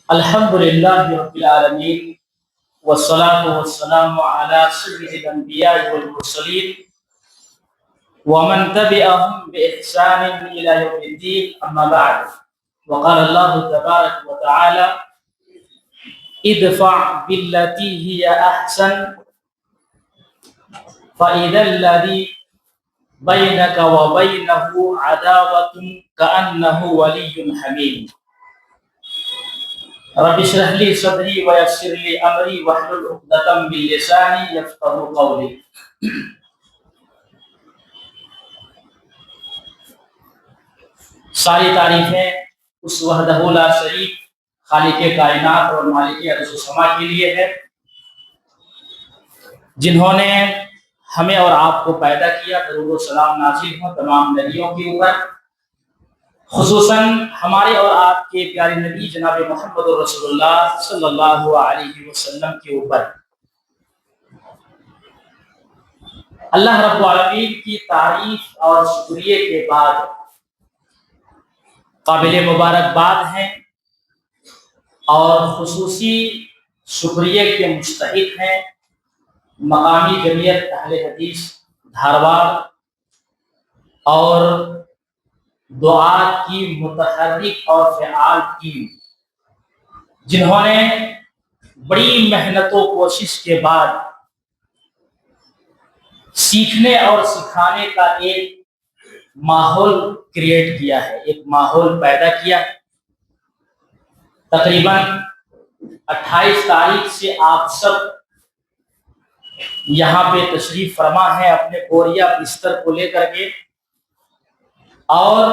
الحمد لله رب العالمين والصلاة والسلام على سيد الأنبياء والمرسلين ومن تبعهم بإحسان إلى يوم الدين أما بعد. وقال الله تبارك وتعالى: ادفع بالتي هي أحسن فإذا الذي بينك وبينه عداوة كأنه ولي حميم. رب اشرح لي صدري ويسر لي امری واحلل عقدۃ من لسانی یفقهوا قولی. ساری تعریفیں اس وحدہ لا شریک خالق کائنات اور مالک ارض و سما کے لیے ہے، جنہوں نے ہمیں اور آپ کو پیدا کیا. درود و سلام نازل ہوں تمام نبیوں کے اوپر، خصوصاً ہمارے اور آپ کے پیارے نبی جناب محمد رسول اللہ صلی اللہ علیہ وسلم کے اوپر. اللہ رب العالمین کی تعریف اور شکریہ کے بعد قابل مبارکباد ہیں اور خصوصی شکریہ کے مستحق ہیں مقامی جمعیت اہل حدیث دھارواڑ اور دعا کی متحرک اور فعال ٹیم، جنہوں نے بڑی محنت و کوشش کے بعد سیکھنے اور سکھانے کا ایک ماحول کریٹ کیا ہے، ایک ماحول پیدا کیا ہے. تقریباً 28 تاریخ سے آپ سب یہاں پہ تشریف فرما ہے اپنے بوریا بستر کو لے کر کے، اور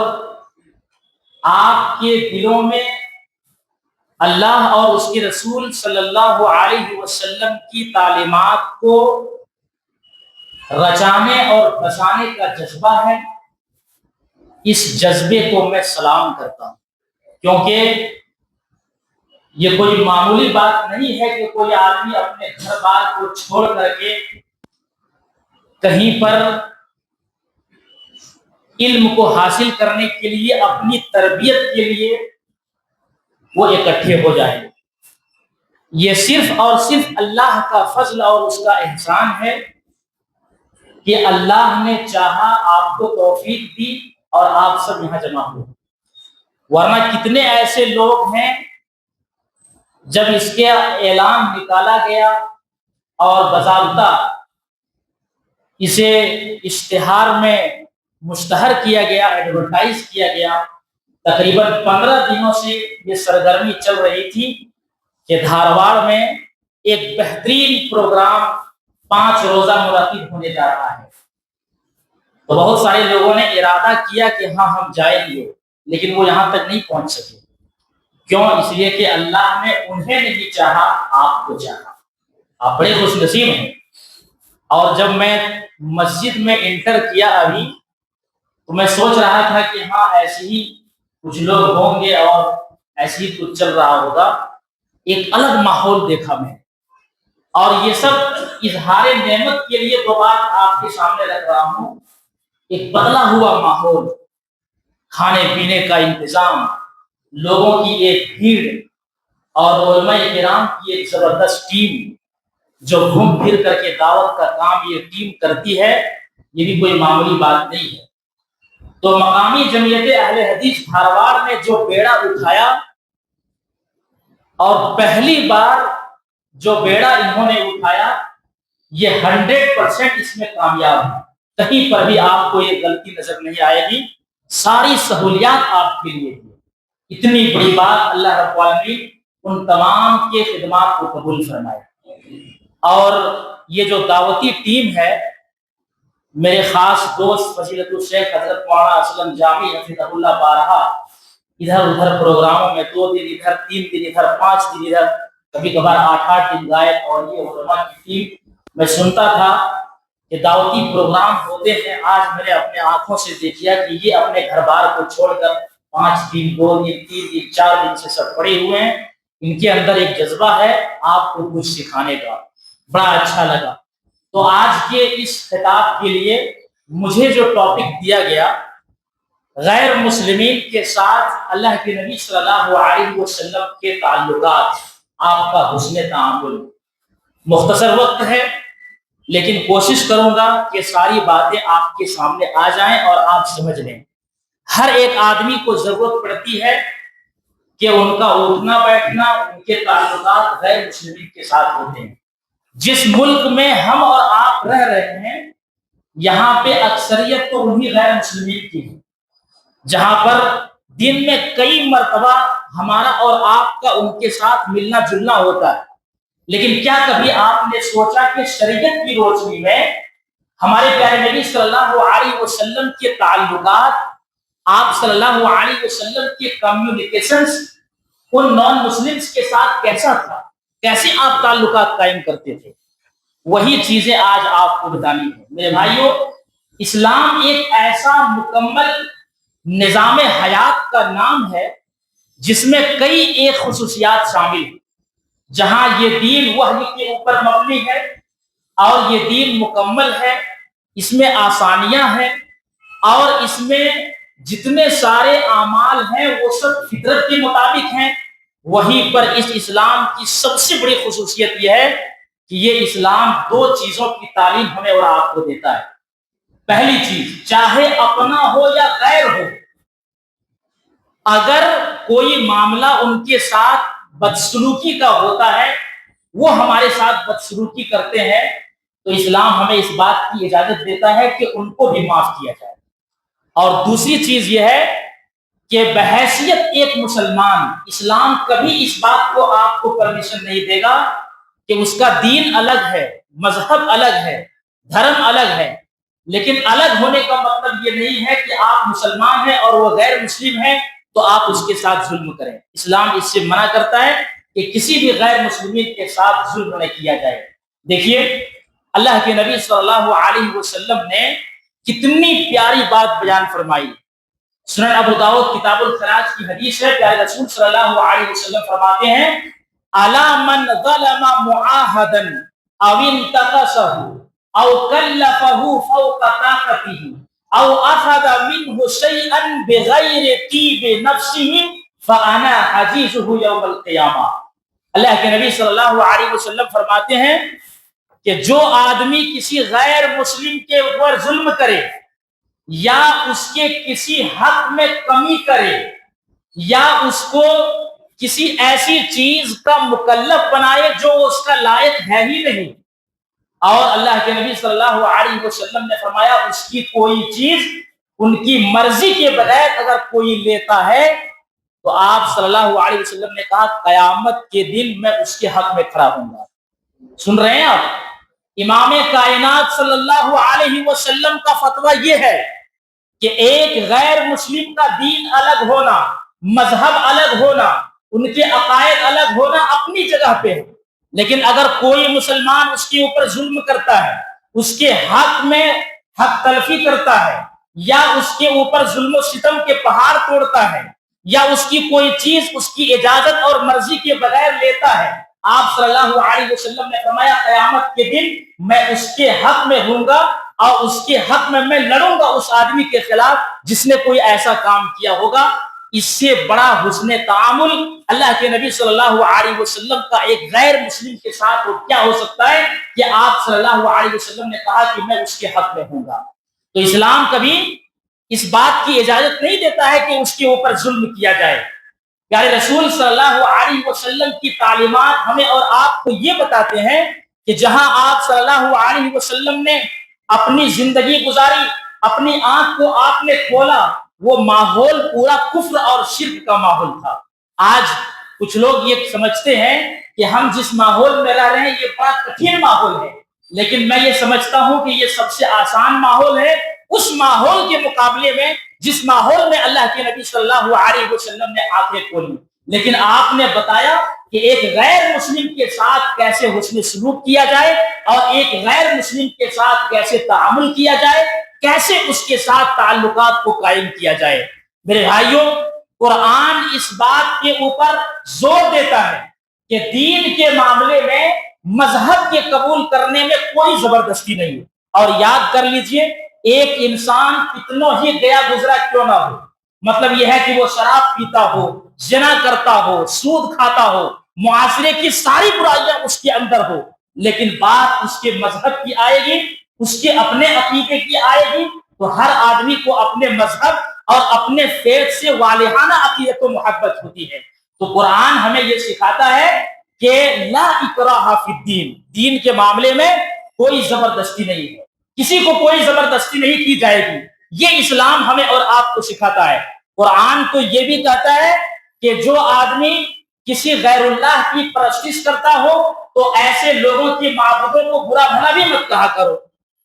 آپ کے دلوں میں اللہ اور اس کے رسول صلی اللہ علیہ وسلم کی تعلیمات کو رچانے اور بسانے کا جذبہ ہے. اس جذبے کو میں سلام کرتا ہوں، کیونکہ یہ کوئی معمولی بات نہیں ہے کہ کوئی آدمی اپنے گھر بار کو چھوڑ کر کے کہیں پر علم کو حاصل کرنے کے لیے، اپنی تربیت کے لیے وہ اکٹھے ہو جائیں. یہ صرف اور صرف اللہ کا فضل اور اس کا احسان ہے کہ اللہ نے چاہا، آپ کو توفیق دی اور آپ سب یہاں جمع ہوئے. ورنہ کتنے ایسے لوگ ہیں جب اس کے اعلان نکالا گیا اور باضابطہ اسے اشتہار میں مشتہر کیا گیا، ایڈورٹائز کیا گیا، تقریباً 15 دنوں سے یہ سرگرمی چل رہی تھی کہ دھارواڑ میں ایک بہترین پروگرام 5 روزہ منعقد ہونے جا رہا ہے. تو بہت سارے لوگوں نے ارادہ کیا کہ ہاں ہم جائیں گے، لیکن وہ یہاں تک نہیں پہنچ سکے. کیوں؟ اس لیے کہ اللہ نے انہیں نہیں چاہا، آپ کو چاہا. آپ بڑے خوش نصیب ہیں. اور جب میں مسجد میں انٹر کیا ابھی، تو میں سوچ رہا تھا کہ ہاں ایسے ہی کچھ لوگ ہوں گے اور ایسے ہی کچھ چل رہا ہوگا. ایک الگ ماحول دیکھا میں، اور یہ سب اظہار نعمت کے لیے دو بات آپ کے سامنے رکھ رہا ہوں. ایک بدلا ہوا ماحول، کھانے پینے کا انتظام، لوگوں کی ایک بھیڑ اور علماء کرام کی ایک زبردست ٹیم جو گھوم پھر کر کے دعوت کا کام یہ ٹیم کرتی ہے، یہ بھی کوئی معمولی بات نہیں ہے. تو مقامی جمعیت اہل حدیث دھارواڑ نے جو بیڑا اٹھایا، اور پہلی بار جو بیڑا انہوں نے اٹھایا، یہ 100% اس میں کامیاب ہے. کہیں پر بھی آپ کو یہ غلطی نظر نہیں آئے گی. ساری سہولیات آپ کے لیے تھی. اتنی بڑی بات، اللہ رب العالمین ان تمام کے خدمات کو قبول فرمائے. اور یہ جو دعوتی ٹیم ہے، میرے خاص دوست فضیلت الشیخ حضرت مولانا اسلم جامی حفظہ اللہ بارہا ادھر ادھر پروگراموں میں 2 دن ادھر، 3 دن ادھر، 5 دن ادھر، کبھی کبھار 8 دن غائب. اور یہ علماء کی ٹیم، میں سنتا تھا کہ دعوتی پروگرام ہوتے ہیں. آج میں نے اپنے آنکھوں سے دیکھا کہ یہ اپنے گھر بار کو چھوڑ کر 5 دن، 2 دن، 3 دن، 4 دن سے سب پڑے ہوئے ہیں. ان کے اندر ایک جذبہ ہے آپ کو کچھ سکھانے کا. بڑا اچھا لگا. تو آج کے اس خطاب کے لیے مجھے جو ٹاپک دیا گیا غیر مسلمین کے ساتھ اللہ کے نبی صلی اللہ علیہ وسلم کے تعلقات، آپ کا حسن تعامل۔ مختصر وقت ہے لیکن کوشش کروں گا کہ ساری باتیں آپ کے سامنے آ جائیں اور آپ سمجھ لیں۔ ہر ایک آدمی کو ضرورت پڑتی ہے کہ ان کا اٹھنا بیٹھنا، ان کے تعلقات غیر مسلمین کے ساتھ ہوتے ہیں۔ جس ملک میں ہم اور آپ رہ رہے ہیں یہاں پہ اکثریت تو انہی غیر مسلمین کی ہے، جہاں پر دن میں کئی مرتبہ ہمارا اور آپ کا ان کے ساتھ ملنا جلنا ہوتا ہے۔ لیکن کیا کبھی آپ نے سوچا کہ شریعت کی روشنی میں ہمارے پیارے نبی صلی اللہ علیہ وسلم کے تعلقات، آپ صلی اللہ علیہ وسلم کے کمیونیکیشنز ان نان مسلمز کے ساتھ کیسا تھا، کیسے آپ تعلقات قائم کرتے تھے؟ وہی چیزیں آج آپ کو بتانی ہے۔ میرے بھائیوں، اسلام ایک ایسا مکمل نظام حیات کا نام ہے جس میں کئی ایک خصوصیات شامل ہیں۔ جہاں یہ دین وحی کے اوپر مبنی ہے اور یہ دین مکمل ہے، اس میں آسانیاں ہیں اور اس میں جتنے سارے اعمال ہیں وہ سب فطرت کے مطابق ہیں۔ وہیں پر اس اسلام کی سب سے بڑی خصوصیت یہ ہے کہ یہ اسلام دو چیزوں کی تعلیم ہمیں اور آپ کو دیتا ہے۔ پہلی چیز، چاہے اپنا ہو یا غیر ہو، اگر کوئی معاملہ ان کے ساتھ بدسلوکی کا ہوتا ہے، وہ ہمارے ساتھ بدسلوکی کرتے ہیں، تو اسلام ہمیں اس بات کی اجازت دیتا ہے کہ ان کو بھی معاف کیا جائے۔ اور دوسری چیز یہ ہے کہ بحیثیت ایک مسلمان، اسلام کبھی اس بات کو آپ کو پرمیشن نہیں دے گا کہ اس کا دین الگ ہے، مذہب الگ ہے، دھرم الگ ہے، لیکن الگ ہونے کا مطلب یہ نہیں ہے کہ آپ مسلمان ہیں اور وہ غیر مسلم ہیں تو آپ اس کے ساتھ ظلم کریں۔ اسلام اس سے منع کرتا ہے کہ کسی بھی غیر مسلمین کے ساتھ ظلم نہ کیا جائے۔ دیکھیے، اللہ کے نبی صلی اللہ علیہ وسلم نے کتنی پیاری بات بیان فرمائی۔ سنن ابو داؤد کتاب الخراج کی حدیث ہے، پیارے رسول صلی اللہ علیہ وسلم فرماتے ہیں، الا من ظلم معاہدا او انتقصه او کلفه فوق طاقته او اخذ منه شيئا بغیر طیب نفسه فانا حجیزه یوم القیامہ۔ اللہ کے نبی صلی اللہ علیہ وسلم فرماتے ہیں کہ جو آدمی کسی غیر مسلم کے اوپر ظلم کرے یا اس کے کسی حق میں کمی کرے یا اس کو کسی ایسی چیز کا مکلف بنائے جو اس کا لائق ہے ہی نہیں، اور اللہ کے نبی صلی اللہ علیہ وسلم نے فرمایا اس کی کوئی چیز ان کی مرضی کے بغیر اگر کوئی لیتا ہے تو آپ صلی اللہ علیہ وسلم نے کہا قیامت کے دن میں اس کے حق میں کھڑا ہوں گا۔ سن رہے ہیں آپ؟ امام کائنات صلی اللہ علیہ وسلم کا فتویٰ یہ ہے کہ ایک غیر مسلم کا دین الگ ہونا، مذہب الگ ہونا، ان کے عقائد الگ ہونا اپنی جگہ پہ ہے، لیکن اگر کوئی مسلمان اس کے اوپر ظلم کرتا ہے، اس کے حق میں حق تلفی کرتا ہے یا اس کے اوپر ظلم و ستم کے پہاڑ توڑتا ہے یا اس کی کوئی چیز اس کی اجازت اور مرضی کے بغیر لیتا ہے، آپ صلی اللہ علیہ وسلم نے فرمایا قیامت کے دن میں اس کے حق میں ہوں گا اور اس کے حق میں لڑوں گا اس آدمی کے خلاف جس نے کوئی ایسا کام کیا ہوگا۔ اس سے بڑا حسن تعامل اللہ کے نبی صلی اللہ علیہ وسلم کا ایک غیر مسلم کے ساتھ کیا ہو سکتا ہے کہ آپ صلی اللہ علیہ وسلم نے کہا کہ میں اس کے حق میں ہوں گا۔ تو اسلام کبھی اس بات کی اجازت نہیں دیتا ہے کہ اس کے اوپر ظلم کیا جائے۔ پیارے رسول صلی اللہ علیہ وسلم کی تعلیمات ہمیں اور آپ کو یہ بتاتے ہیں کہ جہاں آپ صلی اللہ علیہ وسلم نے اپنی زندگی گزاری، اپنی آنکھ کو آپ نے کھولا، وہ ماحول پورا کفر اور شرک کا ماحول تھا۔ آج کچھ لوگ یہ سمجھتے ہیں کہ ہم جس ماحول میں رہ رہے ہیں یہ بڑا کٹھن ماحول ہے، لیکن میں یہ سمجھتا ہوں کہ یہ سب سے آسان ماحول ہے اس ماحول کے مقابلے میں جس ماحول میں اللہ کے نبی صلی اللہ علیہ وسلم نے آنکھیں کھولی۔ لیکن آپ نے بتایا کہ ایک غیر مسلم کے ساتھ کیسے حسن سلوک کیا جائے اور ایک غیر مسلم کے ساتھ کیسے تعامل کیا جائے، کیسے اس کے ساتھ تعلقات کو قائم کیا جائے۔ میرے بھائیوں، قرآن اس بات کے اوپر زور دیتا ہے کہ دین کے معاملے میں مذہب کے قبول کرنے میں کوئی زبردستی نہیں ہے۔ اور یاد کر لیجئے، ایک انسان کتنوں ہی گیا گزرا کیوں نہ ہو، مطلب یہ ہے کہ وہ شراب پیتا ہو، زنا کرتا ہو، سود کھاتا ہو، معاشرے کی ساری برائیاں اس کے اندر ہو، لیکن بات اس کے مذہب کی آئے گی، اس کے اپنے عقیدے کی آئے گی، تو ہر آدمی کو اپنے مذہب اور اپنے فیض سے والہانہ عقیدت و محبت ہوتی ہے۔ تو قرآن ہمیں یہ سکھاتا ہے کہ لا اکراہ فی الدین، دین کے معاملے میں کوئی زبردستی نہیں ہے، کسی کو کوئی زبردستی نہیں کی جائے گی۔ یہ اسلام ہمیں اور آپ کو سکھاتا ہے۔ قرآن تو یہ بھی کہتا ہے کہ جو آدمی کسی غیر اللہ کی پرستش کرتا ہو تو ایسے لوگوں کی معبودوں کو برا بھلا بھی مت کہا کرو،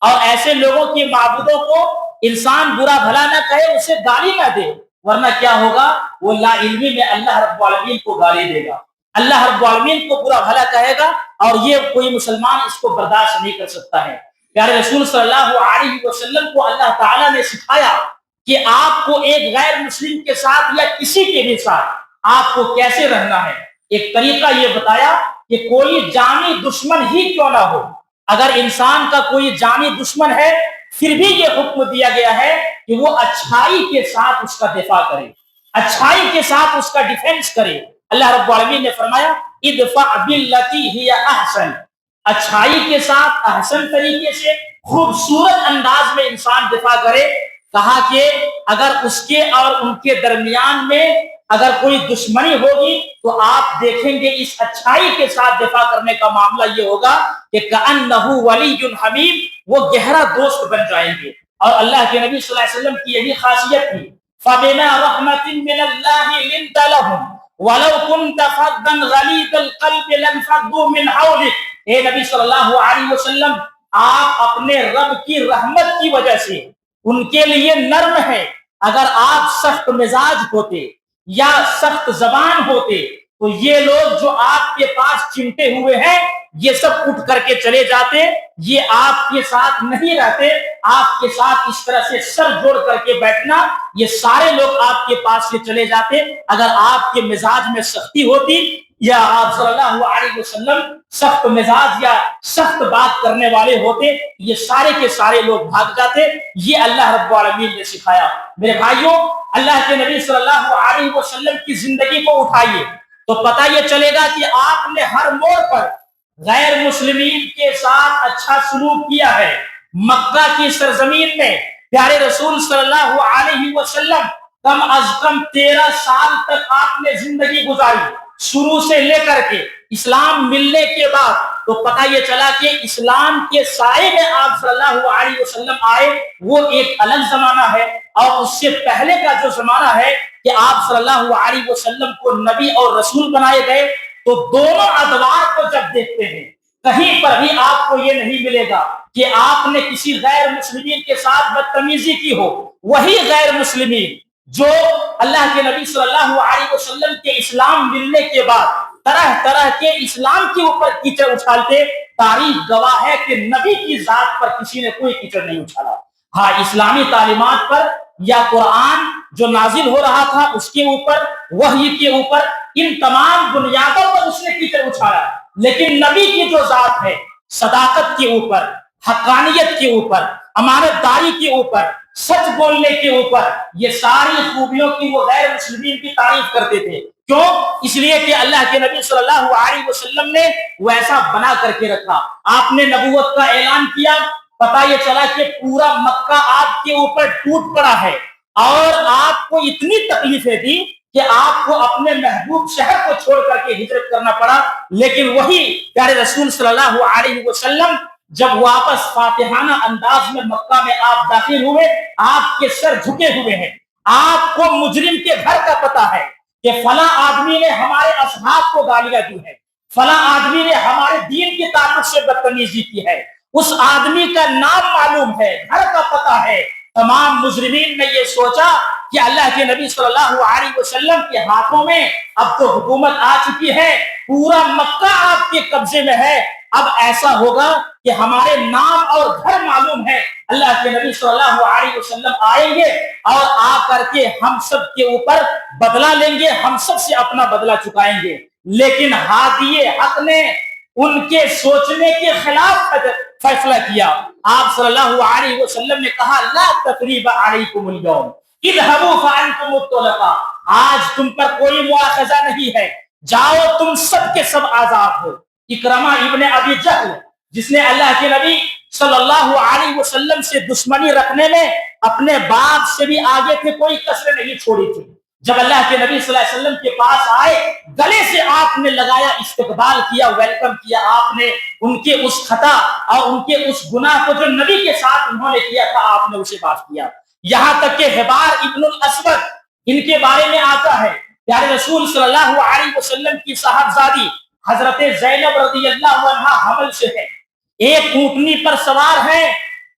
اور ایسے لوگوں کی معبودوں کو انسان برا بھلا نہ کہے، اسے گالی نہ دے، ورنہ کیا ہوگا، وہ لا علمی میں اللہ رب العالمین کو گالی دے گا، اللہ رب العالمین کو برا بھلا کہے گا، اور یہ کوئی مسلمان اس کو برداشت نہیں کر سکتا ہے۔ پیارے رسول صلی اللہ علیہ وسلم کو اللہ تعالیٰ نے سکھایا کہ آپ کو ایک غیر مسلم کے ساتھ یا کسی کے بھی ساتھ آپ کو کیسے رہنا ہے۔ ایک طریقہ یہ بتایا کہ کوئی جانی دشمن ہی کیوں نہ ہو، اگر انسان کا کوئی جانی دشمن ہے پھر بھی یہ حکم دیا گیا ہے کہ وہ اچھائی کے ساتھ اس کا دفاع کرے، اچھائی کے ساتھ اس کا ڈیفنس کرے۔ اللہ رب العالمین نے فرمایا ادفع باللتی ہی احسن، اچھائی کے ساتھ احسن طریقے سے خوبصورت انداز میں انسان دفاع کرے۔ کہا کہ اگر اس کے اور ان کے درمیان میں اگر کوئی دشمنی ہوگی تو آپ دیکھیں گے اس اچھائی کے ساتھ دفاع کرنے کا معاملہ یہ ہوگا کہ کأنہ ولی حمیم، وہ گہرا دوست بن جائیں گے۔ اور اللہ کے نبی صلی اللہ علیہ وسلم کی یہی خاصیت تھی، فَبِمَا رَحْمَةٍ مِّنَ اللَّهِ لِنْتَ لَهُمْ وَلَوْ كُنْتَ فَظًّا غَلِيظَ الْقَلْبِ لَانفَضُّوا مِنْ حَوْلِكَ۔ اے نبی صلی اللہ علیہ وسلم، آپ اپنے رب کی رحمت کی وجہ سے ان کے لیے نرم ہے۔ اگر آپ سخت مزاج ہوتے یا سخت زبان ہوتے تو یہ لوگ جو آپ کے پاس چمٹے ہوئے ہیں یہ سب اٹھ کر کے چلے جاتے، یہ آپ کے ساتھ نہیں رہتے، آپ کے ساتھ اس طرح سے سر جوڑ کر کے بیٹھنا، یہ سارے لوگ آپ کے پاس سے چلے جاتے اگر آپ کے مزاج میں سختی ہوتی یا آپ صلی اللہ علیہ وسلم سخت مزاج یا سخت بات کرنے والے ہوتے، یہ سارے کے سارے لوگ بھاگ جاتے۔ یہ اللہ رب العالمین نے سکھایا۔ میرے بھائیوں، اللہ کے نبی صلی اللہ علیہ وسلم کی زندگی کو اٹھائیے تو پتہ یہ چلے گا کہ آپ نے ہر موڑ پر غیر مسلمین کے ساتھ اچھا سلوک کیا ہے۔ مکہ کی سرزمین میں پیارے رسول صلی اللہ علیہ وسلم کم از کم 13 سال تک آپ نے زندگی گزاری، شروع سے لے کر کے اسلام ملنے کے بعد۔ تو پتہ یہ چلا کہ اسلام کے سائے میں آپ صلی اللہ علیہ وسلم آئے، وہ ایک الگ زمانہ ہے، اور اس سے پہلے کا جو زمانہ ہے کہ آپ صلی اللہ علیہ وسلم کو نبی اور رسول بنائے گئے، تو دونوں ادوار کو جب دیکھتے ہیں کہیں پر بھی آپ کو یہ نہیں ملے گا کہ آپ نے کسی غیر مسلمین کے ساتھ بدتمیزی کی ہو۔ وہی غیر مسلمین جو اللہ کے نبی صلی اللہ علیہ وسلم کے اسلام ملنے کے بعد طرح طرح کے اسلام کے اوپر کیچڑ اچھالتے، تاریخ گواہ ہے کہ نبی کی ذات پر کسی نے کوئی کیچڑ نہیں اچھالا۔ ہاں، اسلامی تعلیمات پر یا قرآن جو نازل ہو رہا تھا اس کے اوپر، وحی کے اوپر، ان تمام بنیادوں پر اس نے کیچڑ اچھالا، لیکن نبی کی جو ذات ہے، صداقت کے اوپر، حقانیت کے اوپر، امانت داری کے اوپر، سچ بولنے کے اوپر، یہ ساری خوبیوں کی وہ غیر مسلمین کی تعریف کرتے تھے۔ کیوں؟ اس لیے کہ اللہ کے نبی صلی اللہ علیہ وسلم نے ویسا بنا کر کے رکھا۔ آپ نے نبوت کا اعلان کیا، پتہ یہ چلا کہ پورا مکہ آپ کے اوپر ٹوٹ پڑا ہے، اور آپ کو اتنی تکلیفیں دی کہ آپ کو اپنے محبوب شہر کو چھوڑ کر کے ہجرت کرنا پڑا۔ لیکن وہی پیارے رسول صلی اللہ علیہ وسلم جب واپس فاتحانہ انداز میں مکہ میں آپ داخل ہوئے، آپ کے سر جھکے ہوئے ہیں، آپ کو مجرم کے گھر کا پتہ ہے کہ فلاں آدمی نے ہمارے اصحاب کو گالیاں دی ہے، فلاں آدمی نے ہمارے دین کے تعلق سے بدتمیزی کی ہے، اس آدمی کا نام معلوم ہے، گھر کا پتہ ہے۔ تمام مجرمین نے یہ سوچا کہ اللہ کے نبی صلی اللہ علیہ وسلم کے ہاتھوں میں اب تو حکومت آ چکی ہے، پورا مکہ آپ کے قبضے میں ہے، اب ایسا ہوگا کہ ہمارے نام اور گھر معلوم ہے، اللہ کے نبی صلی اللہ علیہ وسلم آئیں گے اور آ کر کے ہم سب کے اوپر بدلہ لیں گے، ہم سب سے اپنا بدلہ چکائیں گے۔ لیکن ہادی حق نے ان کے سوچنے کے خلاف فیصلہ کیا۔ آپ صلی اللہ علیہ وسلم نے کہا لا تقریب علیکم اليوم، اذهبوا فانتم الطلقاء، آج تم پر کوئی مواخذہ نہیں ہے، جاؤ تم سب کے سب آزاد ہو۔ اکرمہ ابن ابی جہل جس نے اللہ کے نبی صلی اللہ علیہ وسلم سے دشمنی رکھنے میں اپنے باپ سے بھی آگے تھے، کوئی کسر نہیں چھوڑی تھی، جب اللہ کے نبی صلی اللہ علیہ وسلم کے پاس آئے گلے سے آپ نے لگایا، استقبال کیا، ویلکم کیا، آپ نے ان کے اس خطا اور ان کے اس گناہ کو جو نبی کے ساتھ انہوں نے کیا تھا آپ نے اسے معاف کیا۔ یہاں تک کہ حبار ابن الاسود ان کے بارے میں آتا ہے، پیارے رسول صلی اللہ علیہ وسلم کی صاحبزادی حضرت زینب رضی اللہ عنہا حمل سے ہے، ایک اونٹنی پر سوار ہے،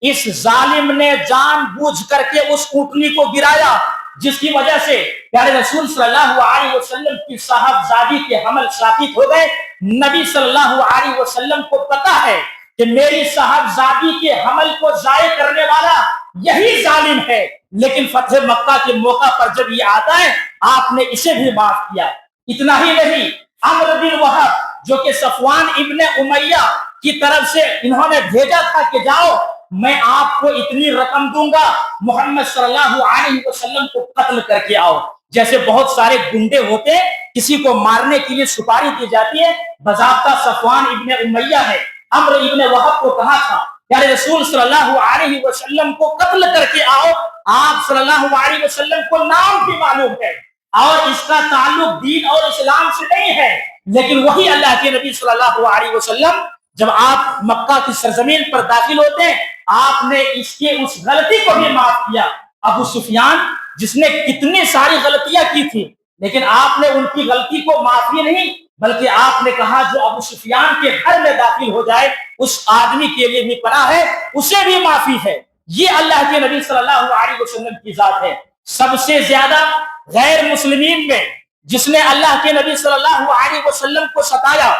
اس ظالم نے جان بوجھ کر کے اس اونٹنی کو گرایا، جس کی وجہ سے پیارے رسول صلی اللہ علیہ وسلم کی صاحبزادی کے حمل ثابت ہو گئے۔ نبی صلی اللہ علیہ وسلم کو پتا ہے کہ میری صاحبزادی کے حمل کو ضائع کرنے والا یہی ظالم ہے، لیکن فتح مکہ کے موقع پر جب یہ آتا ہے آپ نے اسے بھی معاف کیا۔ اتنا ہی نہیں، عمرو بن وہب جو کہ صفوان ابن امیہ کی طرف سے انہوں نے بھیجا تھا کہ جاؤ میں آپ کو اتنی رقم دوں گا، محمد صلی اللہ علیہ وسلم کو قتل کر کے آؤ۔ جیسے بہت سارے گنڈے ہوتے کسی کو مارنے کے لیے سپاری دی جاتی ہے، باضابطہ صفوان ابن امیہ ہے عمرو ابن وہب کو کہا تھا پیارے رسول صلی اللہ علیہ وسلم کو قتل کر کے آؤ۔ آپ صلی اللہ علیہ وسلم کو نام بھی معلوم ہے اور اس کا تعلق دین اور اسلام سے نہیں ہے، لیکن وہی اللہ کے نبی صلی اللہ علیہ وسلم جب آپ مکہ کی سرزمین پر داخل ہوتے ہیں آپ نے اس کی اس غلطی کو بھی معاف کیا۔ ابو سفیان جس نے کتنی ساری غلطیاں کی تھی، لیکن آپ نے ان کی غلطی کو معافی نہیں بلکہ آپ نے کہا جو ابو سفیان کے گھر میں داخل ہو جائے اس آدمی کے لیے بھی پناہ ہے، اسے بھی معافی ہے۔ یہ اللہ کے نبی صلی اللہ علیہ وسلم کی ذات ہے۔ سب سے زیادہ غیر مسلمین میں جس نے اللہ کے نبی صلی اللہ علیہ وسلم کو ستایا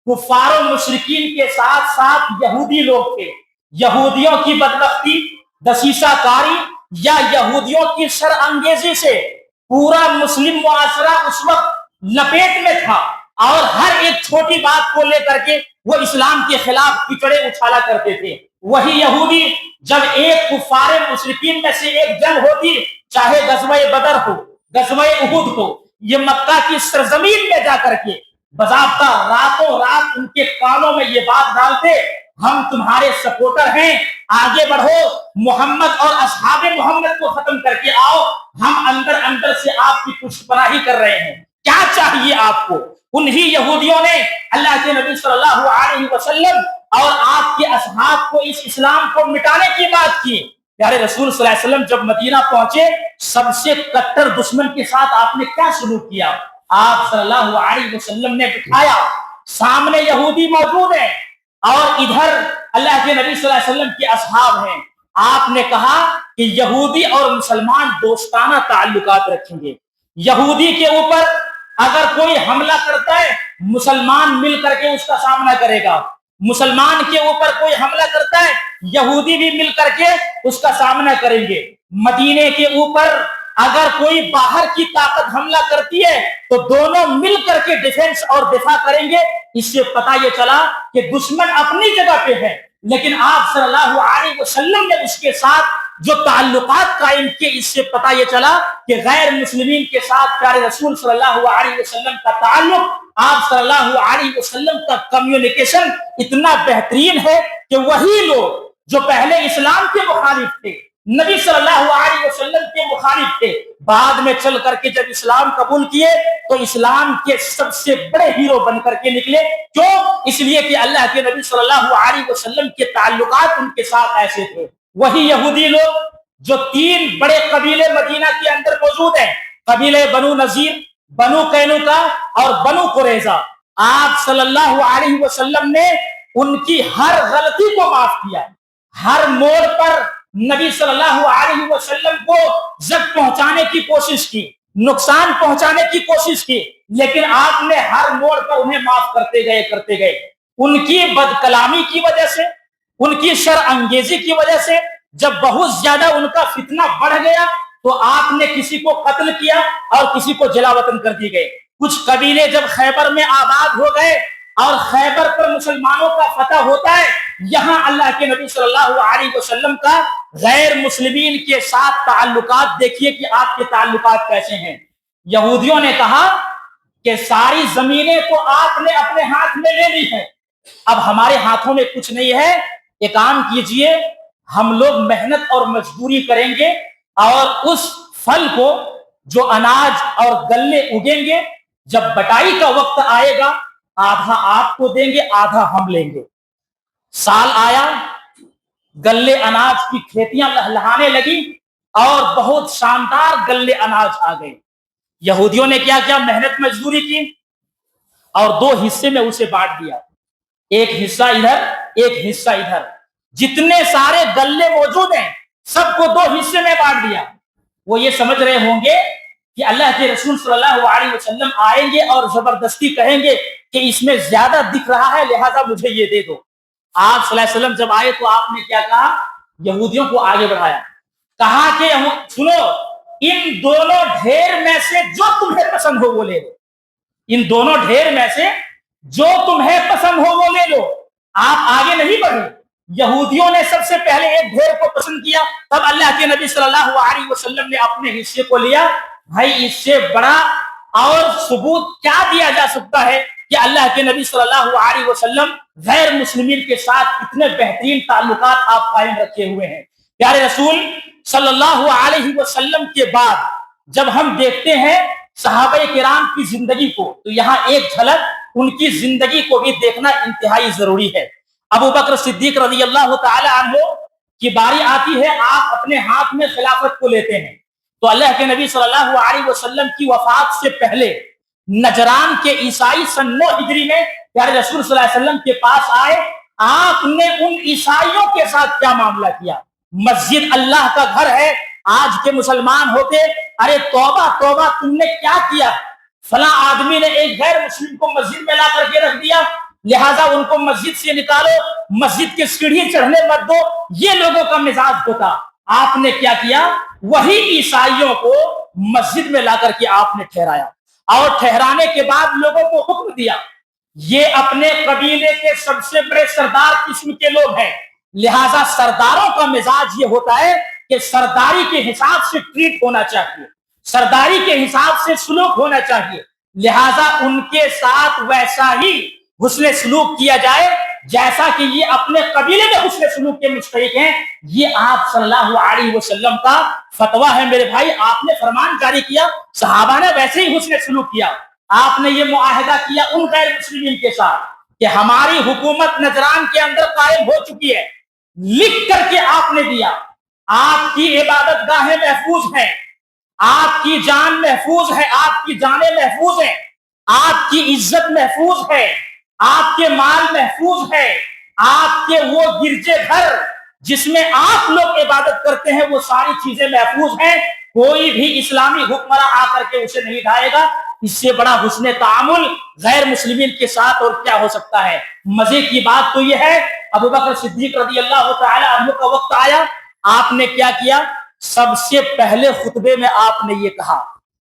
کفار و مشرکین کے ساتھ ساتھ یہودی لوگ تھے۔ یہودیوں کی بدبختی، دسیسہ کاری یا یہودیوں کی شر انگیزی سے پورا مسلم معاشرہ اس وقت لپیٹ میں تھا اور ہر ایک چھوٹی بات کو لے کر کے وہ اسلام کے خلاف کچڑے اچھالا کرتے تھے۔ وہی یہودی جب ایک کفار مشرکین میں سے ایک جنگ ہوتی، چاہے غزوہ بدر ہو، غزوہ احد ہو، یہ مکہ کی سرزمین میں جا کر کے باضابطہ راتوں رات ان کے کانوں میں یہ بات ڈالتے، ہم تمہارے سپورٹر ہیں، آگے بڑھو، محمد اور اصحاب محمد کو ختم کر کے آؤ، ہم اندر اندر سے آپ کی پشت پناہی کر رہے ہیں، کیا چاہیے آپ کو؟ انہی یہودیوں نے اللہ کے نبی صلی اللہ علیہ وسلم اور آپ کے اصحاب کو اس اسلام کو مٹانے کی بات کی۔ پیارے رسول صلی اللہ علیہ وسلم جب مدینہ پہنچے سب سے کٹر دشمن کے ساتھ آپ نے کیا سلوک کیا؟ آپ صلی اللہ علیہ وسلم نے بٹھایا، سامنے یہودی موجود ہیں اور ادھر اللہ کے نبی صلی اللہ علیہ وسلم کے اصحاب ہیں، آپ نے کہا کہ یہودی اور مسلمان دوستانہ تعلقات رکھیں گے، یہودی کے اوپر اگر کوئی حملہ کرتا ہے مسلمان مل کر کے اس کا سامنا کرے گا، مسلمان کے اوپر کوئی حملہ کرتا ہے یہودی بھی مل کر کے اس کا سامنا کریں گے، مدینے کے اوپر اگر کوئی باہر کی طاقت حملہ کرتی ہے تو دونوں مل کر کے ڈیفنس اور دفاع کریں گے۔ اس سے پتہ یہ چلا کہ دشمن اپنی جگہ پہ ہے، لیکن آپ صلی اللہ علیہ وسلم نے اس کے ساتھ جو تعلقات قائم کیے، اس سے پتہ یہ چلا کہ غیر مسلمین کے ساتھ پیارے رسول صلی اللہ علیہ وسلم کا تعلق، آپ صلی اللہ علیہ وسلم کا کمیونیکیشن اتنا بہترین ہے کہ وہی لوگ جو پہلے اسلام کے مخالف تھے، نبی صلی اللہ علیہ وسلم کے مخالف تھے، بعد میں چل کر کے جب اسلام قبول کیے تو اسلام کے سب سے بڑے ہیرو بن کر کے نکلے۔ کیوں؟ اس لیے کہ اللہ کے نبی صلی اللہ علیہ وسلم کے تعلقات ان کے ساتھ ایسے تھے۔ وہی یہودی لوگ جو تین بڑے قبیلے مدینہ کے اندر موجود ہیں، قبیلے بنو نذیر، بنو قینقاع اور بنو قریظہ، آپ صلی اللہ علیہ وسلم نے ان کی ہر غلطی کو معاف کیا، ہر موڑ پر نبی صلی اللہ علیہ وسلم کو زد پہنچانے کی کوشش کی، نقصان پہنچانے کی کوشش کی، لیکن آپ نے ہر موڑ پر انہیں معاف کرتے گئے۔ ان کی بد کلامی کی وجہ سے، ان کی شر انگیزی کی وجہ سے جب بہت زیادہ ان کا فتنہ بڑھ گیا تو آپ نے کسی کو قتل کیا اور کسی کو جلا وطن کر دی گئے۔ کچھ قبیلے جب خیبر میں آباد ہو گئے اور خیبر پر مسلمانوں کا فتح ہوتا ہے، یہاں اللہ کے نبی صلی اللہ علیہ وسلم کا غیر مسلمین کے ساتھ تعلقات دیکھیے کہ آپ کے تعلقات کیسے ہیں۔ یہودیوں نے کہا کہ ساری زمینیں تو آپ نے اپنے ہاتھ میں لے لی ہے، اب ہمارے ہاتھوں میں کچھ نہیں ہے، ایک کام کیجئے، ہم لوگ محنت اور مزدوری کریں گے اور اس پھل کو جو اناج اور گلے اگیں گے، جب بٹائی کا وقت آئے گا آدھا آپ کو دیں گے آدھا ہم لیں گے۔ سال آیا، گلے اناج کی کھیتیاں لہلہانے لگی اور بہت شاندار گلے اناج آ گئے۔ یہودیوں نے کیا کیا؟ محنت مزدوری کی اور دو حصے میں اسے بانٹ دیا، ایک حصہ ادھر ایک حصہ ادھر، جتنے سارے گلے موجود ہیں سب کو دو حصے میں بانٹ دیا۔ وہ یہ سمجھ رہے ہوں گے کہ اللہ کے رسول صلی اللہ علیہ وسلم آئیں گے اور زبردستی کہیں گے کہ اس میں زیادہ دکھ رہا ہے لہذا مجھے یہ دے دو۔ آپ صلی اللہ علیہ وسلم جب آئے تو آپ نے کیا کہا؟ یہودیوں کو آگے بڑھایا، کہا کہ سنو، ان دونوں ڈھیر میں سے جو تمہیں پسند ہو وہ لے لو، ان دونوں ڈھیر میں سے جو تمہیں پسند ہو وہ لے لو۔ آپ آگے نہیں بڑھے، یہودیوں نے سب سے پہلے ایک ڈھیر کو پسند کیا، تب اللہ کے نبی صلی اللہ علیہ وسلم نے اپنے حصے کو لیا۔ بھائی اس سے بڑا اور ثبوت کیا دیا جا سکتا ہے کہ اللہ کے نبی صلی اللہ علیہ وسلم غیر مسلمین کے ساتھ اتنے بہترین تعلقات آپ قائم رکھے ہوئے ہیں۔ پیارے رسول صلی اللہ علیہ وسلم کے بعد جب ہم دیکھتے ہیں صحابہ کرام کی زندگی کو تو یہاں ایک جھلک ان کی زندگی کو بھی دیکھنا انتہائی ضروری ہے۔ ابو بکر صدیق رضی اللہ تعالی عنہ کی باری آتی ہے، آپ اپنے ہاتھ میں خلافت کو لیتے ہیں تو اللہ کے نبی صلی اللہ علیہ وسلم کی وفات سے پہلے نجران کے عیسائی سن 9 ہجری میں پیارے رسول صلی اللہ علیہ وسلم کے پاس آئے۔ آپ نے ان عیسائیوں کے ساتھ کیا معاملہ کیا؟ مسجد اللہ کا گھر ہے، آج کے مسلمان ہوتے ارے توبہ توبہ تم نے کیا کیا، فلاں آدمی نے ایک غیر مسلم کو مسجد میں لا کر کے رکھ دیا لہذا ان کو مسجد سے نکالو، مسجد کے سیڑھی چڑھنے مت دو، یہ لوگوں کا مزاج ہوتا۔ آپ نے کیا کیا؟ وہی عیسائیوں کو مسجد میں لا کر کے آپ نے ٹھہرایا اور ٹھہرانے کے بعد لوگوں کو حکم دیا، یہ اپنے قبیلے کے سب سے بڑے سردار قسم کے لوگ ہیں، لہذا سرداروں کا مزاج یہ ہوتا ہے کہ سرداری کے حساب سے ٹریٹ ہونا چاہیے، سرداری کے حساب سے سلوک ہونا چاہیے، لہذا ان کے ساتھ ویسا ہی حسن سلوک کیا جائے جیسا کہ یہ اپنے قبیلے میں حسن سلوک کے مستحق ہیں۔ یہ آپ صلی اللہ علیہ وسلم کا فتویٰ ہے میرے بھائی، آپ نے فرمان جاری کیا، صحابہ نے ویسے ہی حسن سلوک کیا۔ آپ نے یہ معاہدہ کیا ان غیر مسلمین کے ساتھ کہ ہماری حکومت نجران کے اندر قائم ہو چکی ہے، لکھ کر کے آپ نے دیا، آپ کی عبادت گاہیں محفوظ ہیں، آپ کی جان محفوظ ہے، آپ کی جانیں محفوظ ہیں، آپ کی عزت محفوظ ہے، آپ کے مال محفوظ ہے، آپ کے وہ گرجے گھر جس میں آپ لوگ عبادت کرتے ہیں وہ ساری چیزیں محفوظ ہیں، کوئی بھی اسلامی حکمراں آ کر کے اسے نہیں ڈھائے گا۔ اس سے بڑا حسن تعامل غیر مسلمین کے ساتھ اور کیا ہو سکتا ہے؟ مزے کی بات تو یہ ہے ابو بکر صدیق رضی اللہ تعالی عنہ کا وقت آیا، آپ نے کیا کیا؟ سب سے پہلے خطبے میں آپ نے یہ کہا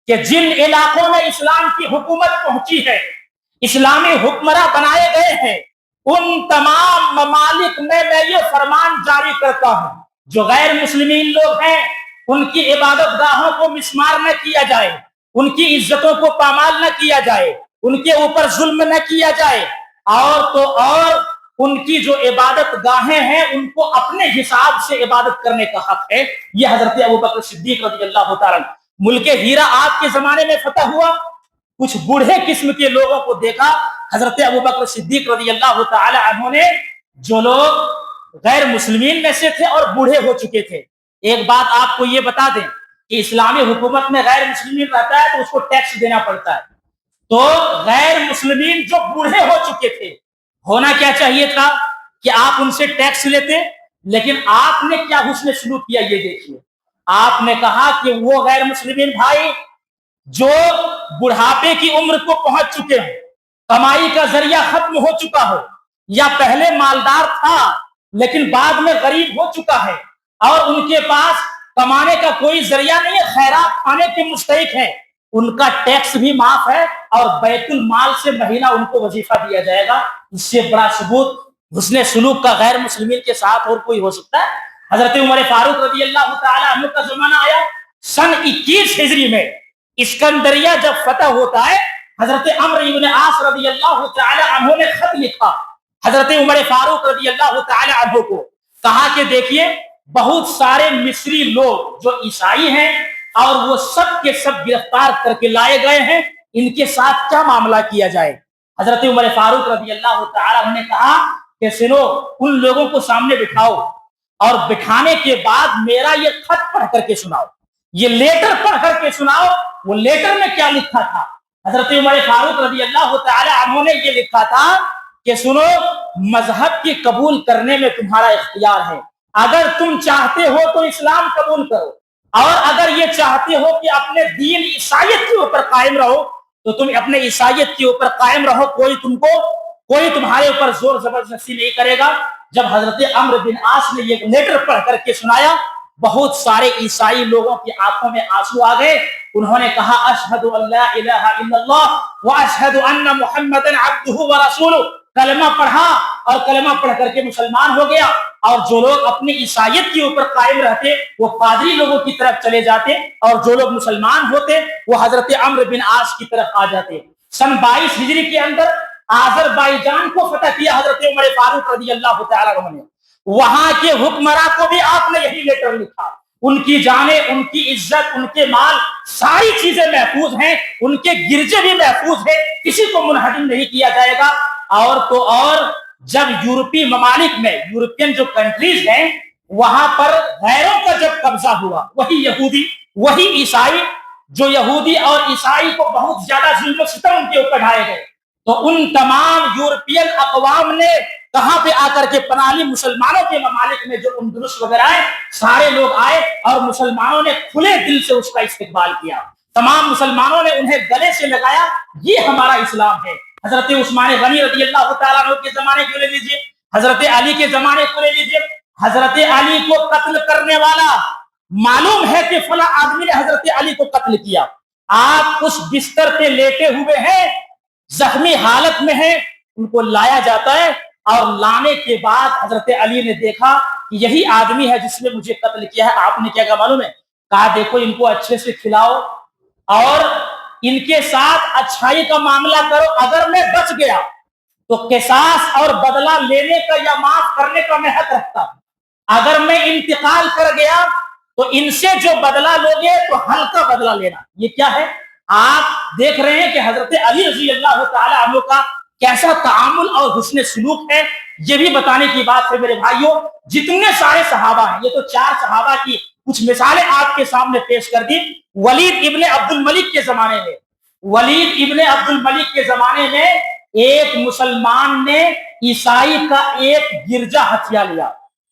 کہ جن علاقوں میں اسلام کی حکومت پہنچی ہے، اسلامی حکمراں بنائے گئے ہیں، ان تمام ممالک میں یہ فرمان جاری کرتا ہوں، جو غیر مسلمین لوگ ہیں ان کی عبادت گاہوں کو مسمار نہ کیا جائے، ان کی عزتوں کو پامال نہ کیا جائے، ان کے اوپر ظلم نہ کیا جائے، اور تو اور ان کی جو عبادت گاہیں ہیں ان کو اپنے حساب سے عبادت کرنے کا حق ہے۔ یہ حضرت ابو بکر صدیق رضی اللہ تعالی ملک ہیرا آپ کے زمانے میں فتح ہوا، کچھ بوڑھے قسم کے لوگوں کو دیکھا، حضرت ابو بکر صدیق رضی اللہ تعالی عنہ نے، جو لوگ غیر مسلمین میں سے تھے اور بوڑھے ہو چکے تھے۔ ایک بات آپ کو یہ بتا دیں کہ اسلامی حکومت میں غیر مسلمین رہتا ہے تو اس کو ٹیکس دینا پڑتا ہے، تو غیر مسلمین جو بوڑھے ہو چکے تھے، ہونا کیا چاہیے تھا کہ آپ ان سے ٹیکس لیتے، لیکن آپ نے کیا حسن سلوک کیا یہ دیکھیے، آپ نے کہا کہ وہ غیر مسلمین بھائی جو بڑھاپے کی عمر کو پہنچ چکے ہیں، کمائی کا ذریعہ ختم ہو چکا ہو، یا پہلے مالدار تھا لیکن بعد میں غریب ہو چکا ہے اور ان کے پاس کمانے کا کوئی ذریعہ نہیں ہے، خیرات کھانے کے مستحق ہیں، ان کا ٹیکس بھی معاف ہے اور بیت المال سے مہینہ ان کو وظیفہ دیا جائے گا۔ اس سے بڑا ثبوت حسن سلوک کا غیر مسلمین کے ساتھ اور کوئی ہو سکتا ہے؟ حضرت عمر فاروق رضی اللہ تعالیٰ عنہ کا زمانہ آیا، سن 21 ہجری میں اسکندریہ جب فتح ہوتا ہے، حضرت عمرو بن عاص رضی اللہ تعالیٰ عنہ نے خط لکھا حضرت عمر فاروق رضی اللہ تعالیٰ عنہ کو، کہا کہ دیکھیے بہت سارے مصری لوگ جو عیسائی ہیں اور وہ سب کے سب گرفتار کر کے لائے گئے ہیں، ان کے ساتھ کیا معاملہ کیا جائے؟ حضرت عمر فاروق رضی اللہ تعالیٰ عنہ نے کہا کہ سنو، ان لوگوں کو سامنے بٹھاؤ اور بٹھانے کے بعد میرا یہ خط پڑھ کر کے سناؤ، یہ لیٹر پڑھ کر کے سناؤ۔ وہ لیٹر میں کیا لکھا تھا؟ حضرت عمر فاروق رضی اللہ تعالی عنہ نے یہ لکھا تھا کہ سنو، مذہب کی قبول کرنے میں تمہارا اختیار ہے، اگر تم چاہتے ہو تو اسلام قبول کرو، اور اگر یہ چاہتے ہو کہ اپنے دین عیسائیت کے اوپر قائم رہو تو تم اپنے عیسائیت کے اوپر قائم رہو، کوئی تمہارے اوپر زور زبردستی نہیں کرے گا۔ جب حضرت عمرو بن عاص نے یہ لیٹر پڑھ کر کے سنایا، بہت سارے عیسائی لوگوں کی آنکھوں میں آنسو آ گئے۔ انہوں نے کہا اشہد ان لا الہ الا اللہ واشہد ان محمدا عبدہ ورسولہ، کلمہ پڑھا اور کلمہ پڑھ کر کے مسلمان ہو گیا۔ اور جو لوگ اپنی عیسائیت کے اوپر قائم رہتے وہ پادری لوگوں کی طرف چلے جاتے، اور جو لوگ مسلمان ہوتے وہ حضرت عمرو بن عاص کی طرف آ جاتے۔ سن 22 ہجری کے اندر آذربائیجان کو فتح کیا حضرت عمر فاروق رضی اللہ تعالیٰ عنہ نے۔ وہاں کے حکمراں کو بھی آپ نے یہی لیٹر لکھا، ان کی جانیں، ان کی عزت، ان کے مال، ساری چیزیں محفوظ ہیں، ان کے گرجے بھی محفوظ ہیں، کسی کو منہدم نہیں کیا جائے گا۔ اور تو اور جب یورپی ممالک میں، یورپین جو کنٹریز ہیں، وہاں پر غیروں کا جب قبضہ ہوا، وہی یہودی، وہی عیسائی، جو یہودی اور عیسائی کو بہت زیادہ ظلم و ستم ان کے اوپر ڈھائے گئے، تو ان تمام یورپین اقوام نے کہاں پہ آ کر کے پناہ لی؟ مسلمانوں کے ممالک میں، جو اندلس وغیرہ ہے، سارے لوگ آئے اور مسلمانوں نے کھلے دل سے اس کا استقبال کیا۔ تمام مسلمانوں نے انہیں گلے سے لگایا، یہ ہمارا اسلام ہے۔ حضرت عثمان غنی رضی اللہ تعالیٰ عنہ کے زمانے کو لے لیجیے، حضرت علی کے زمانے کو لے لیجیے، حضرت علی کو قتل کرنے والا معلوم ہے کہ فلاں آدمی نے حضرت علی کو قتل کیا، آپ اس بستر پہ لیٹے ہوئے ہیں، زخمی حالت میں ہیں، ان کو لایا جاتا ہے، اور لانے کے بعد حضرت علی نے دیکھا کہ یہی آدمی ہے جس نے مجھے قتل کیا ہے۔ آپ نے کیا کہا معلوم ہے؟ کہا دیکھو ان کو اچھے سے کھلاؤ اور ان کے ساتھ اچھائی کا معاملہ کرو، اگر میں بچ گیا تو قصاص اور بدلہ لینے کا یا معاف کرنے کا میں حق رکھتا ہوں، اگر میں انتقال کر گیا تو ان سے جو بدلہ لو گے تو ہلکا بدلہ لینا۔ یہ کیا ہے؟ آپ دیکھ رہے ہیں کہ حضرت علی رضی اللہ تعالی عنہ کا کیسا تعامل اور حسن سلوک ہے۔ یہ بھی بتانے کی بات ہے میرے بھائیوں، جتنے سارے صحابہ ہیں، یہ تو 4 صحابہ کی کچھ مثالیں آپ کے سامنے پیش کر دی۔ ولید ابن عبد الملک کے زمانے میں ایک مسلمان نے عیسائی کا ایک گرجا ہتھیا لیا،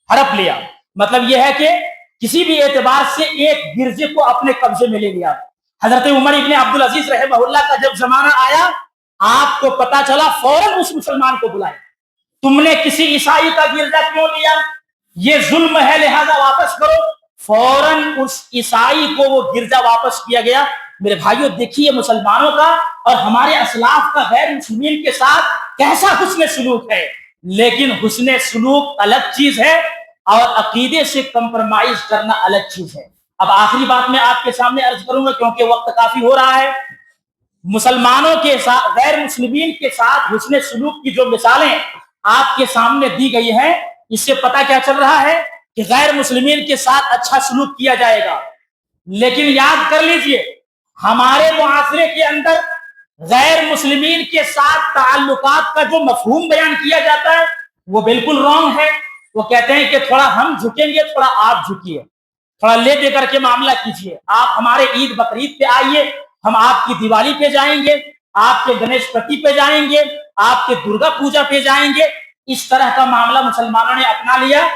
ہڑپ لیا، مطلب یہ ہے کہ کسی بھی اعتبار سے ایک گرجے کو اپنے قبضے میں لے لیا۔ حضرت عمر ابن عبدالعزیز رحمہ اللہ کا جب زمانہ آیا، آپ کو پتا چلا، فوراً اس مسلمان کو بلائے، تم نے کسی عیسائی کا گرجا کیوں لیا؟ یہ ظلم ہے، لہذا واپس کرو۔ فوراً اس عیسائی کو وہ گرجا واپس کیا گیا۔ میرے بھائیوں دیکھیے مسلمانوں کا اور ہمارے اسلاف کا غیر مسلمین کے ساتھ کیسا حسن سلوک ہے۔ لیکن حسن سلوک الگ چیز ہے اور عقیدے سے کمپرومائز کرنا الگ چیز ہے۔ اب آخری بات میں آپ کے سامنے عرض کروں گا کیونکہ وقت کافی ہو رہا ہے۔ مسلمانوں کے ساتھ، غیر مسلمین کے ساتھ حسن سلوک کی جو مثالیں آپ کے سامنے دی گئی ہیں، اس سے پتہ کیا چل رہا ہے کہ غیر مسلمین کے ساتھ اچھا سلوک کیا جائے گا۔ لیکن یاد کر لیجئے، ہمارے معاشرے کے اندر غیر مسلمین کے ساتھ تعلقات کا جو مفہوم بیان کیا جاتا ہے وہ بالکل رانگ ہے۔ وہ کہتے ہیں کہ تھوڑا ہم جھکیں گے، تھوڑا آپ جھکیے، تھوڑا لے دے کر کے معاملہ کیجئے، آپ ہمارے عید بقرعید پہ آئیے، ہم آپ کی دیوالی پہ جائیں گے، آپ کے گنیش پتی پہ جائیں گے، آپ کے درگا پوجا پہ جائیں گے۔ اس طرح کا معاملہ مسلمانوں نے اپنا لیا۔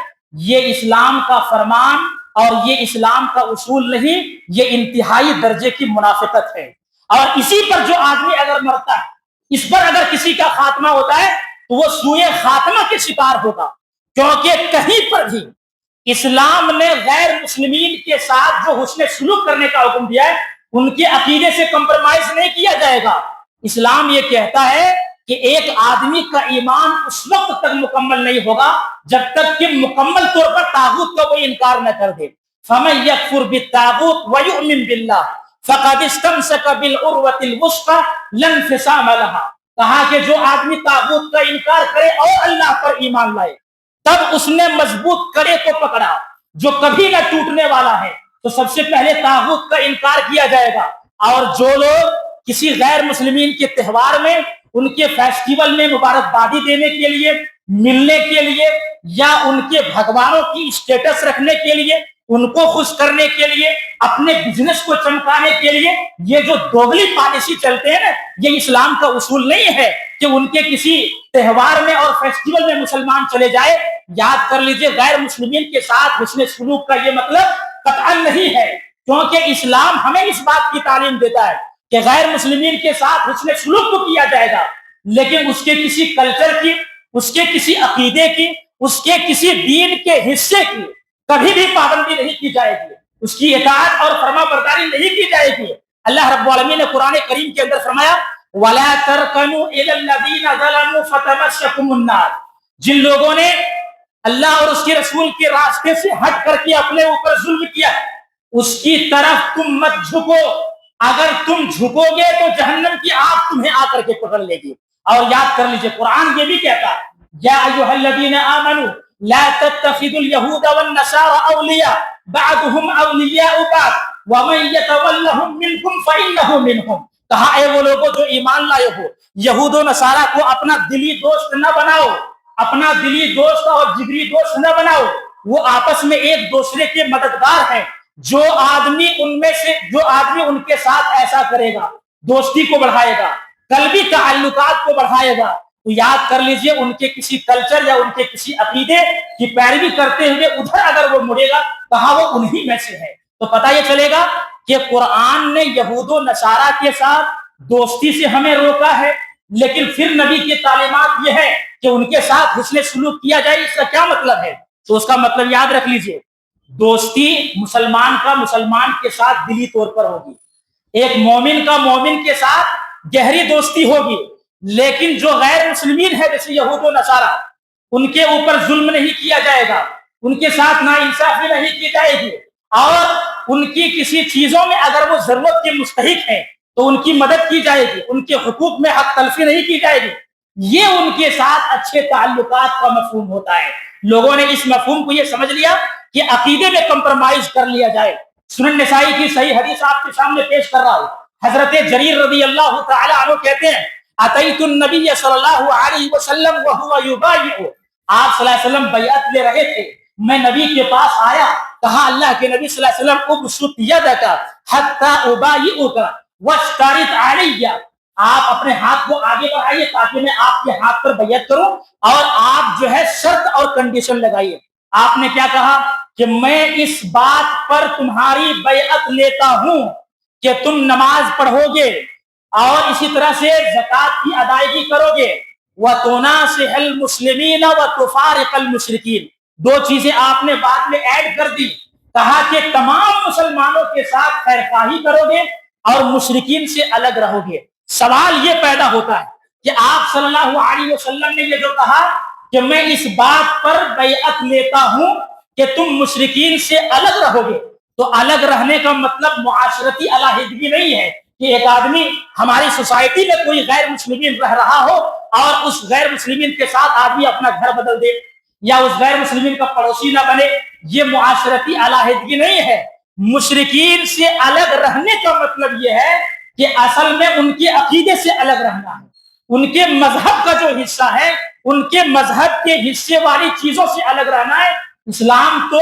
یہ اسلام کا فرمان اور یہ اسلام کا اصول نہیں، یہ انتہائی درجے کی منافقت ہے۔ اور اسی پر جو آدمی اگر مرتا ہے، اس پر اگر کسی کا خاتمہ ہوتا ہے تو وہ سوئے خاتمہ کے شکار ہوگا، کیونکہ کہیں پر بھی اسلام نے غیر مسلمین کے ساتھ جو حسن سلوک کرنے کا حکم دیا ہے، ان کے عقیدے سے کمپرومائز نہیں کیا جائے گا۔ اسلام یہ کہتا ہے کہ ایک آدمی کا ایمان اس وقت تک مکمل نہیں ہوگا جب تک کہ مکمل طور پر طاغوت کا وہ انکار نہ کر دے. فَمَن يَكْفُرْ بِالطَّاغُوتِ وَيُؤْمِن بِاللَّهِ فَقَدِ اسْتَمْسَكَ بِالْعُرْوَةِ الْوُثْقَىٰ لَا انفصام لَهَا. کہا کہ جو آدمی طاغوت کا انکار کرے اور اللہ پر ایمان لائے تب اس نے مضبوط کرے کو پکڑا جو کبھی نہ ٹوٹنے والا ہے. تو سب سے پہلے طاغوت کا انکار کیا جائے گا. اور جو لوگ کسی غیر مسلمین کے تہوار میں ان کے فیسٹیول میں مبارکبادی دینے کے لیے, ملنے کے لیے, یا ان کے بھگوانوں کی اسٹیٹس رکھنے کے لیے, ان کو خوش کرنے کے لیے, اپنے بزنس کو چمکانے کے لیے یہ جو دوگلی پالیسی چلتے ہیں نا, یہ اسلام کا اصول نہیں ہے کہ ان کے کسی تہوار میں اور فیسٹیول میں مسلمان چلے جائے. یاد کر لیجئے غیر مسلمین کے ساتھ حسن سلوک کا یہ مطلب قطعا نہیں ہے, کیونکہ اسلام ہمیں اس بات کی تعلیم دیتا ہے کہ غیر مسلمین کے ساتھ حسن سلوک تو کیا جائے گا, لیکن اس کے کسی کلچر کی, اس کے کسی عقیدے کی, اس کے کسی دین کے حصے کی کبھی بھی پابندی نہیں کی جائے گی, اس کی اطاعت اور فرما برداری نہیں کی جائے گی. اللہ رب العالمین نے قرآن کریم کے اندر فرمایا وَلَا تَرْكَنُوا إِلَى الَّذِينَ ظَلَمُوا فَتَمَسَّكُمُ النَّارُ. جن لوگوں نے اللہ اور اس کے رسول کے راستے سے ہٹ کر کے اپنے اوپر ظلم کیا اس کی طرف تم مت جھکو, اگر تم جھکو گے تو جہنم کی آگ تمہیں آ کر کے پکڑ لے گی. اور یاد کر لیجئے قرآن یہ بھی کہتا ہے یا ایھا الذین آمنوا لا تتخذوا اليهود والنصارى اولیاء بعضهم اولیاء بعض ومن يتولهم منکم فانه منهم. کہا اے وہ لوگوں جو ایمان لائے ہو, یہود و نصارہ کو اپنا دلی دوست نہ بناؤ, اپنا دلی دوست اور جگری دوست نہ بناؤ, وہ آپس میں ایک دوسرے کے مددگار ہیں. جو آدمی ان کے ساتھ ایسا کرے گا, دوستی کو بڑھائے گا, قلبی تعلقات کو بڑھائے گا, تو یاد کر لیجئے ان کے کسی کلچر یا ان کے کسی عقیدے کی پیروی کرتے ہوئے ادھر اگر وہ مڑے گا کہا وہ انہی میں سے ہے. تو پتہ یہ چلے گا کہ قرآن نے یہود و نصارہ کے ساتھ دوستی سے ہمیں روکا ہے, لیکن پھر نبی کی تعلیمات یہ ہے کہ ان کے ساتھ حسن سلوک کیا جائے. اس کا کیا مطلب ہے؟ تو اس کا مطلب یاد رکھ لیجئے, دوستی مسلمان کا مسلمان کے ساتھ دلی طور پر ہوگی, ایک مومن کا مومن کے ساتھ گہری دوستی ہوگی, لیکن جو غیر مسلمین ہے جیسے یہود و نصارہ ان کے اوپر ظلم نہیں کیا جائے گا, ان کے ساتھ ناانصافی نہیں کی جائے گی, اور ان کی کسی چیزوں میں اگر وہ ضرورت کے مستحق ہیں تو ان کی مدد کی جائے گی, ان کے حقوق میں حق تلفی نہیں کی جائے گی. یہ ان کے ساتھ اچھے تعلقات کا مفہوم ہوتا ہے. لوگوں نے اس مفہوم کو یہ سمجھ لیا کہ عقیدے میں کمپرومائز کر لیا جائے. سنن نسائی کی صحیح حدیث آپ کے سامنے پیش کر رہا ہوں. حضرت جریر رضی اللہ تعالی عنہ کہتے ہیں اتیت النبی صلی اللہ علیہ وسلم وهو یبایع, آپ صلی اللہ علیہ وسلم بیعت لے رہے تھے, میں نبی کے پاس آیا, کہا اللہ کے نبی صلی اللہ علیہ وسلم ابسط یدک حتی ابایعک واشترط علی, آپ اپنے ہاتھ کو آگے بڑھائیے تاکہ میں آپ کے ہاتھ پر بیعت کروں, اور آپ جو ہے شرط اور کنڈیشن لگائیے. آپ نے کیا کہا کہ میں اس بات پر تمہاری بیعت لیتا ہوں کہ تم نماز پڑھو گے اور اسی طرح سے زکوٰۃ کی ادائیگی کرو گے, وَتُنَاصِحَ الْمُسْلِمِينَ وَتُفَارِقَ الْمُشْرِكِينَ. دو چیزیں آپ نے بعد میں ایڈ کر دی, کہا کہ تمام مسلمانوں کے ساتھ خیرخواہی کرو گے اور مشرکین سے الگ رہو گے. سوال یہ پیدا ہوتا ہے کہ آپ صلی اللہ علیہ وسلم نے یہ جو کہا کہ میں اس بات پر بیعت لیتا ہوں کہ تم مشرکین سے الگ رہو گے, تو الگ رہنے کا مطلب معاشرتی علیحدگی نہیں ہے کہ ایک آدمی ہماری سوسائٹی میں کوئی غیر مسلمین رہ رہا ہو اور اس غیر مسلمین کے ساتھ آدمی اپنا گھر بدل دے یا اس غیر مسلمین کا پڑوسی نہ بنے. یہ معاشرتی علیحدگی نہیں ہے. مشرکین سے الگ رہنے کا مطلب یہ ہے کہ اصل میں ان کے عقیدے سے الگ رہنا ہے, ان کے مذہب کا جو حصہ ہے ان کے مذہب کے حصے والی چیزوں سے الگ رہنا ہے. اسلام تو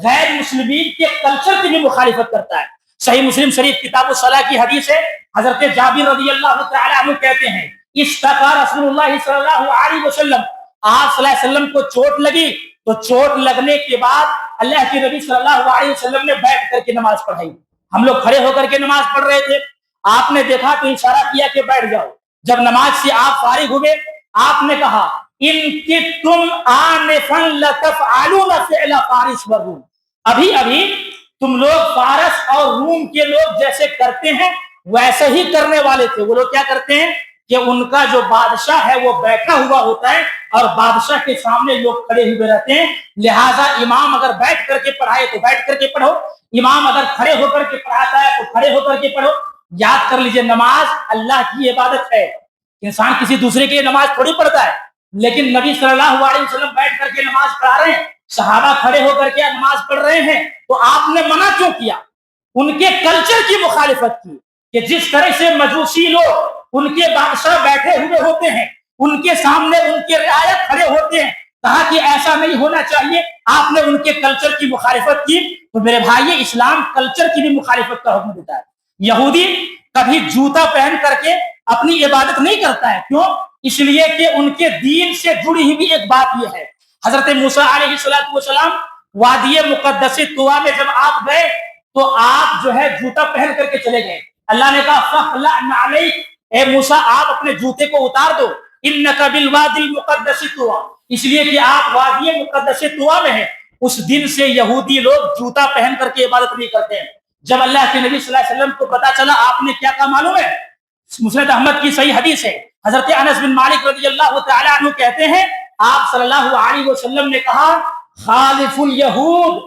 غیر مسلمین کے کلچر کی بھی مخالفت کرتا ہے. صحیح مسلم شریف کتاب الصلاۃ کی حدیث ہے, حضرت جابر رضی اللہ تعالی عنہ کہتے ہیں اشتکا رسول اللہ صلی اللہ علیہ وسلم, آپ صلی اللہ علیہ وسلم کو چوٹ لگی تو چوٹ لگنے کے بعد اللہ کے نبی صلی اللہ علیہ وسلم نے بیٹھ کر کے نماز پڑھائی. ہم لوگ کھڑے ہو کر کے نماز پڑھ رہے تھے, آپ نے دیکھا تو اشارہ کیا کہ بیٹھ جاؤ. جب نماز سے آپ فارغ ہوئے آپ نے کہا ان کنتم آنفا لتفعلون فعل فارس و روم, ابھی ابھی تم لوگ فارس اور روم کے لوگ جیسے کرتے ہیں ویسے ہی کرنے والے تھے. وہ لوگ کیا کرتے ہیں؟ کہ ان کا جو بادشاہ ہے وہ بیٹھا ہوا ہوتا ہے اور بادشاہ کے سامنے لوگ کھڑے ہوئے رہتے ہیں. لہذا امام اگر بیٹھ کر کے پڑھائے تو بیٹھ کر کے پڑھو, امام اگر کھڑے ہو کر کے پڑھاتا ہے تو کھڑے ہو کر کے پڑھو. یاد کر لیجئے, نماز اللہ کی عبادت ہے, انسان کسی دوسرے کے لیے نماز تھوڑی پڑھتا ہے. لیکن نبی صلی اللہ علیہ وسلم بیٹھ کر کے نماز پڑھا رہے ہیں, صحابہ کھڑے ہو کر کے نماز پڑھ رہے ہیں, تو آپ نے منع کیوں کیا؟ ان کے کلچر کی مخالفت کی کہ جس طرح سے مجوسی لوگ ان کے بادشاہ بیٹھے ہوئے ہوتے ہیں, ان کے سامنے ان کے رعایت کھڑے ہوتے ہیں, کہا کہ ایسا نہیں ہونا چاہیے. آپ نے ان کے کلچر کی مخالفت کی. تو میرے بھائی, اسلام کلچر کی بھی مخالفت کا حکم دیتا ہے. یہودی کبھی جوتا پہن کر کے اپنی عبادت نہیں کرتا ہے. کیوں؟ اس لیے کہ ان کے دین سے جڑی ہوئی ایک بات یہ ہے. حضرت موسیٰ علیہ السلام وادی مقدس طویٰ میں جب آپ گئے تو آپ جو ہے جوتا پہن کر کے چلے گئے. اللہ نے کہا فَخْلَعْ نَعْلَيْكَ, اے موسیٰ آپ اپنے جوتے کو اتار دو, اِنَّكَ بِالْوَادِ الْمُقَدَّسِ طویٰ, اس لیے کہ آپ وادی مقدس طویٰ میں ہیں. اس دن سے یہودی لوگ جوتا پہن کر کے عبادت نہیں کرتے ہیں. جب اللہ کے نبی صلی اللہ علیہ وسلم کو پتا چلا, آپ نے کیا کہا معلوم ہے؟ مسند احمد کی صحیح حدیث ہے, حضرت انس بن مالک رضی اللہ تعالی عنہ کہتے ہیں آپ صلی اللہ علیہ وسلم نے کہا خالف الیہود,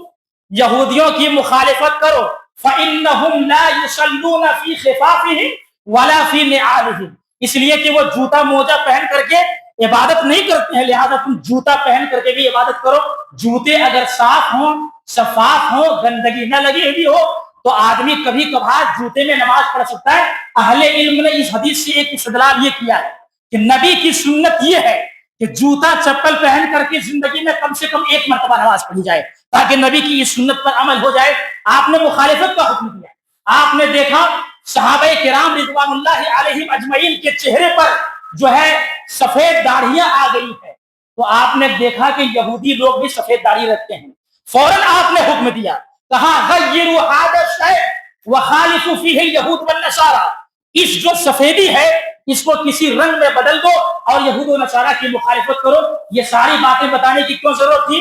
یہودیوں کی مخالفت کرو, فإنہم لا یصلون فی خفافہم ولا فی نعالہم, اس لیے کہ وہ جوتا موجہ پہن کر کے عبادت نہیں کرتے ہیں, لہذا تم جوتا پہن کر کے بھی عبادت کرو. جوتے اگر صاف ہوں, شفاف ہوں, گندگی نہ لگی ہوئی ہو تو آدمی کبھی کبھار جوتے میں نماز پڑھ سکتا ہے. اہل علم نے اس حدیث سے ایک استدلال یہ کیا ہے کہ نبی کی سنت یہ ہے کہ جوتا چپل پہن کر کے زندگی میں کم سے کم ایک مرتبہ نماز پڑھی جائے تاکہ نبی کی اس سنت پر عمل ہو جائے. آپ نے مخالفت کا حکم دیا. آپ نے دیکھا صحابہ کرام رضوان اللہ علیہم اجمعین کے چہرے پر جو ہے سفید داڑھیاں آ گئی ہے, تو آپ نے دیکھا کہ یہودی لوگ بھی سفید داڑھی رکھتے ہیں. فوراً آپ نے حکم دیا, کہا غیروا ھذا الشیء وخالفوا فیہ اليہود والنصارى, اس جو سفیدی ہے اس کو کسی رنگ میں بدل دو اور یہود و نصارہ کی مخالفت کرو. یہ ساری باتیں بتانے کی کیوں ضرورت تھی؟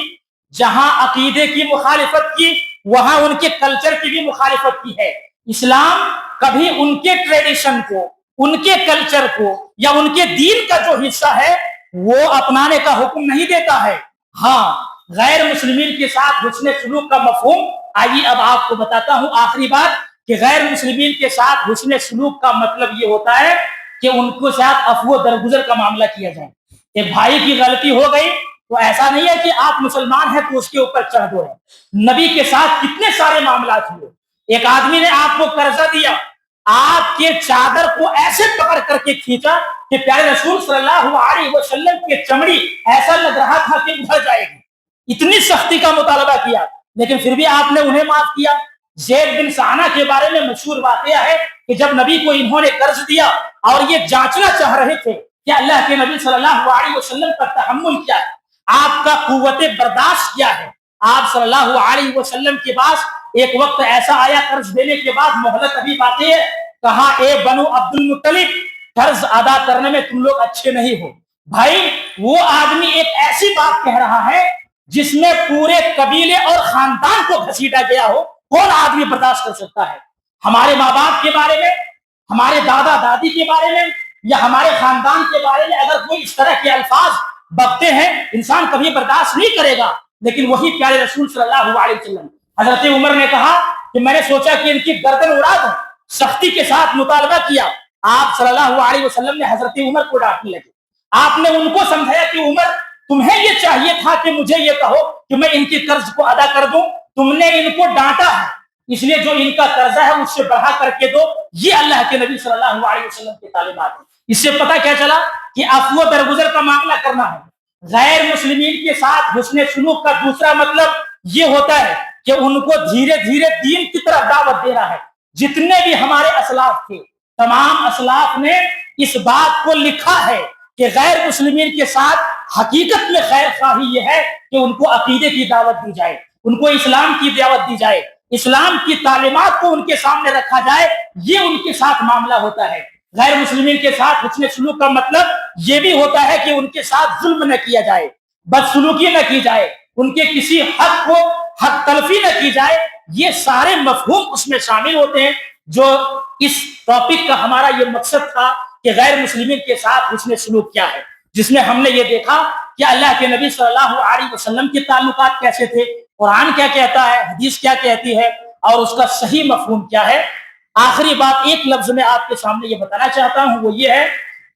جہاں عقیدے کی مخالفت کی وہاں ان کے کلچر کی بھی مخالفت کی ہے. اسلام کبھی ان کے ٹریڈیشن کو, ان کے کلچر کو یا ان کے دین کا جو حصہ ہے وہ اپنانے کا حکم نہیں دیتا ہے. ہاں, غیر مسلمین کے ساتھ حسن سلوک کا مفہوم, آئیے اب آپ کو بتاتا ہوں آخری بات, کہ غیر مسلمین کے ساتھ حسن سلوک کا مطلب یہ ہوتا ہے کہ ان کو ساتھ عفو درگزر کا معاملہ کیا جائے. ایک بھائی کی غلطی ہو گئی تو ایسا نہیں ہے کہ آپ مسلمان ہیں تو اس کے اوپر چڑھ دو. نبی کے ساتھ کتنے سارے معاملات ہوئے. ایک آدمی نے آپ کو قرضہ دیا, آپ کے چادر کو ایسے پکڑ کر کے کھینچا کہ پیارے رسول صلی اللہ علیہ وسلم کی چمڑی ایسا لگ رہا تھا کہ ابھر جائے گی. اتنی سختی کا مطالبہ کیا, لیکن پھر بھی آپ نے انہیں معاف کیا. زید بن سعنہ کے بارے میں مشہور واقعہ ہے کہ جب نبی کو انہوں نے قرض دیا اور یہ جانچنا چاہ رہے تھے کہ اللہ کے نبی صلی اللہ علیہ وسلم کا تحمل کیا ہے, آپ کا قوت برداشت کیا ہے. آپ صلی اللہ علیہ وسلم کے پاس ایک وقت ایسا آیا قرض دینے کے بعد مہلت ابھی باقی ہے, کہا اے بنو عبد المطلب قرض ادا کرنے میں تم لوگ اچھے نہیں ہو. بھائی وہ آدمی ایک ایسی بات کہہ رہا ہے جس میں پورے قبیلے اور خاندان کو گھسیٹا گیا ہو, کون آدمی برداشت کر سکتا ہے؟ ہمارے ماں باپ کے بارے میں, ہمارے دادا دادی کے بارے میں یا ہمارے خاندان کے بارے میں اگر کوئی اس طرح کے الفاظ بکتے ہیں انسان کبھی برداشت نہیں کرے گا. لیکن وہی پیارے رسول صلی اللہ علیہ وسلم, حضرت عمر نے کہا کہ میں نے سوچا کہ ان کی گردن اڑا دوں, سختی کے ساتھ مطالبہ کیا. آپ صلی اللہ علیہ وسلم نے حضرت عمر کو ڈانٹنے لگے. آپ نے ان کو سمجھایا کہ عمر تمہیں یہ چاہیے تھا کہ مجھے یہ کہو کہ میں ان کی قرض کو ادا کر دوں, تم نے ان کو ڈانٹا ہے, اس لیے جو ان کا قرضہ ہے اس سے بڑھا کر کے دو. یہ اللہ کے نبی صلی اللہ علیہ وسلم کی تعلیمات ہیں. اس سے پتہ کیا چلا کہ عفو درگزر کا معاملہ کرنا ہے. غیر مسلمین کے ساتھ حسن سلوک کا دوسرا مطلب یہ ہوتا ہے کہ ان کو دھیرے دھیرے دین کی طرف دعوت دینا ہے. جتنے بھی ہمارے اسلاف تھے تمام اسلاف نے اس بات کو لکھا ہے کہ غیر مسلمین کے ساتھ حقیقت میں خیر خواہی یہ ہے کہ ان کو عقیدے کی دعوت دی جائے, ان کو اسلام کی دعوت دی جائے, اسلام کی تعلیمات کو ان کے سامنے رکھا جائے. یہ ان کے ساتھ معاملہ ہوتا ہے. غیر مسلمین کے ساتھ حسن سلوک کا مطلب یہ بھی ہوتا ہے کہ ان کے ساتھ ظلم نہ کیا جائے, بدسلوکی نہ کی جائے, ان کے کسی حق کو حق تلفی نہ کی جائے. یہ سارے مفہوم اس میں شامل ہوتے ہیں جو اس ٹاپک کا ہمارا یہ مقصد تھا کہ غیر مسلمین کے ساتھ حسن سلوک کیا ہے، جس میں ہم نے یہ دیکھا کہ اللہ کے نبی صلی اللہ علیہ وسلم کے تعلقات کیسے تھے، قرآن کیا کہتا ہے، حدیث کیا کہتی ہے، اور اس کا صحیح مفہوم کیا ہے۔ آخری بات ایک لفظ میں آپ کے سامنے یہ بتانا چاہتا ہوں، وہ یہ ہے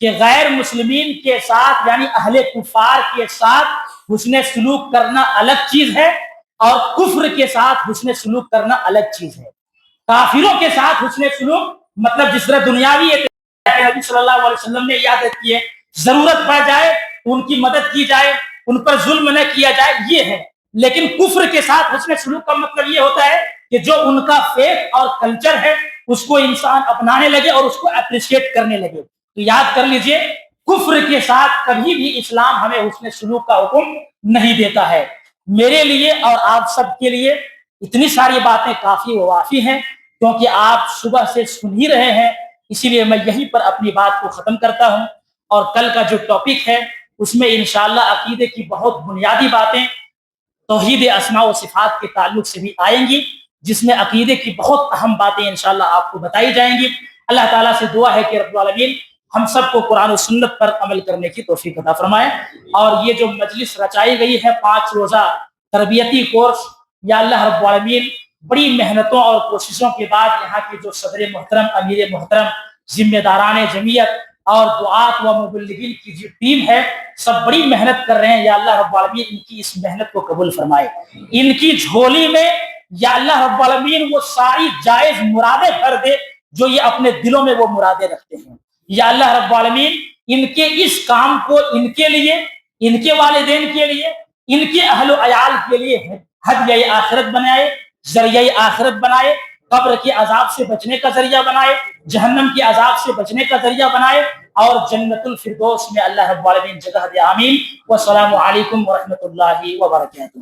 کہ غیر مسلمین کے ساتھ یعنی اہل کفار کے ساتھ حسن سلوک کرنا الگ چیز ہے، اور کفر کے ساتھ حسن سلوک کرنا الگ چیز ہے۔ کافروں کے ساتھ حسن سلوک مطلب جس طرح دنیاوی نبی صلی اللہ علیہ وسلم نے عادت کی ہے، ضرورت پڑ جائے ان کی مدد کی جائے، ان پر ظلم نہ کیا جائے، یہ ہے۔ لیکن کفر کے ساتھ حسن سلوک کا مطلب یہ ہوتا ہے کہ جو ان کا فیتھ اور کلچر ہے اس کو انسان اپنانے لگے اور اس کو اپریشیٹ کرنے لگے۔ تو یاد کر لیجئے، کفر کے ساتھ کبھی بھی اسلام ہمیں حسن سلوک کا حکم نہیں دیتا ہے۔ میرے لیے اور آپ سب کے لیے اتنی ساری باتیں کافی وافی ہیں، کیونکہ آپ صبح سے سن ہی رہے ہیں، اسی لیے میں یہیں پر اپنی بات کو ختم کرتا ہوں۔ اور کل کا جو ٹاپک ہے اس میں انشاءاللہ عقیدے کی بہت بنیادی باتیں توحید اسماء و صفات کے تعلق سے بھی آئیں گی، جس میں عقیدے کی بہت اہم باتیں انشاءاللہ آپ کو بتائی جائیں گی۔ اللہ تعالیٰ سے دعا ہے کہ رب العالمین ہم سب کو قرآن و سنت پر عمل کرنے کی توفیق عطا فرمائے۔ اور یہ جو مجلس رچائی گئی ہے 5 روزہ تربیتی کورس، یا اللہ رب العالمین بڑی محنتوں اور کوششوں کے بعد یہاں کے جو صدر محترم، امیر محترم، ذمہ داران جمعیت اور دعات و مبلغین کی جو ٹیم ہے، سب بڑی محنت کر رہے ہیں۔ یا اللہ رب العالمین ان کی اس محنت کو قبول فرمائے، ان کی جھولی میں یا اللہ رب العالمین وہ ساری جائز مرادیں بھر دے جو یہ اپنے دلوں میں وہ مرادیں رکھتے ہیں۔ یا اللہ رب العالمین ان کے اس کام کو ان کے لیے، ان کے والدین کے لیے، ان کے اہل و عیال کے لیے ہدیہ آخرت بنائے، ذریعہ آخرت بنائے، قبر کے عذاب سے بچنے کا ذریعہ بنائے، جہنم کے عذاب سے بچنے کا ذریعہ بنائے، اور جنت الفردوس میں اللہ رب العالمین جگہ دے۔ آمین۔ والسلام علیکم ورحمۃ اللہ وبرکاتہ۔